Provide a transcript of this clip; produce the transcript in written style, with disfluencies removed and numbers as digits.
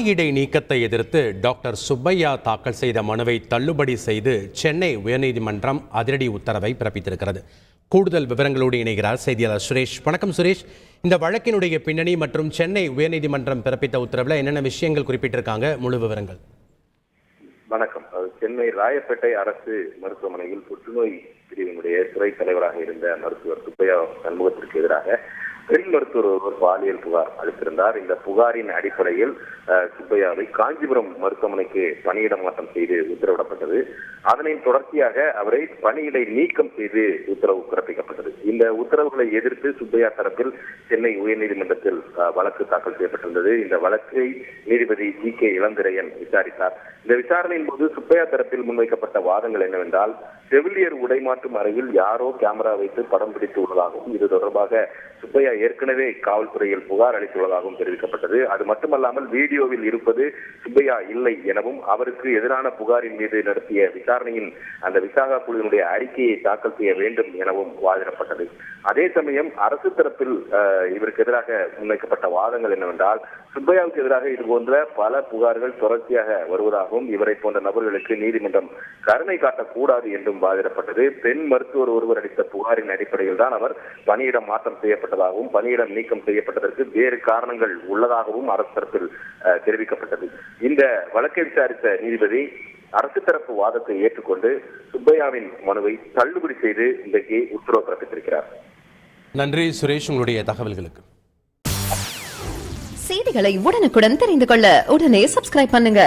பணியிடை நீக்கத்தை எதிர்த்து டாக்டர் சுப்பையா தாக்கல் செய்த மனுவை தள்ளுபடி செய்து சென்னை உயர்நீதிமன்றம் அதிரடி உத்தரவை பிறப்பித்திருக்கிறது. கூடுதல் விவரங்களோடு இணைகிறார் செய்தியாளர் சுரேஷ். வணக்கம் சுரேஷ். இந்த வழக்கினுடைய பின்னணி மற்றும் சென்னை உயர்நீதிமன்றம் பிறப்பித்த உத்தரவில் என்னென்ன விஷயங்கள் குறிப்பிட்டிருக்காங்க, முழு விவரங்கள்? வணக்கம். சென்னை ராயப்பேட்டை அரசு மருத்துவமனையில் புற்றுநோய் பிரிவினுடைய துறை தலைவராக இருந்த மருத்துவர் சுப்பையா சண்முகத்திற்கு எதிராக பெண் மருத்துவர் ஒருவர் பாலியல் புகார் அளித்திருந்தார். இந்த புகாரின் அடிப்படையில் சுப்பையாவை காஞ்சிபுரம் மருத்துவமனைக்கு பணியிட மாற்றம் செய்து உத்தரவிடப்பட்டது. அதனை தொடர்ச்சியாக அவரை பணியிடை நீக்கம் செய்து உத்தரவு பிறப்பிக்கப்பட்டது. இந்த உத்தரவுகளை எதிர்த்து சுப்பையா தரப்பில் சென்னை உயர்நீதிமன்றத்தில் வழக்கு தாக்கல் செய்யப்பட்டிருந்தது. இந்த வழக்கை நீதிபதி ஜி கே இளந்திரையன் விசாரித்தார். இந்த விசாரணையின் போது சுப்பையா தரப்பில் முன்வைக்கப்பட்ட வாதங்கள் என்னவென்றால், செவிலியர் உடைமாற்றும் அறையில் யாரோ கேமரா வைத்து படம் பிடித்து உள்ளதாகவும், இது தொடர்பாக சுப்பையா ஏற்கனவே காவல்துறையில் புகார் அளித்துள்ளதாகவும் தெரிவிக்கப்பட்டது. அது மட்டுமல்லாமல் வீடியோவில் இருப்பது சுப்பையா இல்லை எனவும், அவருக்கு எதிரான புகாரின் மீது நடத்திய விசாரணையின் அந்த விசாகா குழுவினுடைய அறிக்கையை தாக்கல் செய்ய வேண்டும் எனவும் வாதிடப்பட்டது. அதே சமயம் அரசு தரப்பில் இவருக்கு எதிராக முன்வைக்கப்பட்ட வாதங்கள் என்னவென்றால், சுப்பையாவுக்கு எதிராக இது போன்ற பல புகார்கள் தொடர்ச்சியாக வருவதாகவும், இவரை போன்ற நபர்களுக்கு நீதிமன்றம் கருணை காட்டக்கூடாது என்றும் வாதிடப்பட்டது. பெண் மருத்துவர் ஒருவர் அளித்த புகாரின் அடிப்படையில் தான் அவர் பணியிடம் மாற்றம் செய்யப்பட்டதாகவும், பணியிடம் நீக்கம் செய்யப்பட்டதற்கு வேறு காரணங்கள் உள்ளதாகவும் அரசு தரப்பில் தெரிவிக்கப்பட்டது. இந்த வழக்கை விசாரித்த நீதிபதி அரசு தரப்பு வாதத்தை ஏற்றுக்கொண்டு சுப்பையாவின் மனுவை தள்ளுபடி செய்து இன்றைக்கு உத்தரவு பிறப்பித்திருக்கிறார். நன்றி சுரேஷ், உங்களுடைய தகவல்களுக்கு. செய்திகளை உடனுக்குடன் தெரிந்து கொள்ள உடனே சப்ஸ்கிரைப் பண்ணுங்க.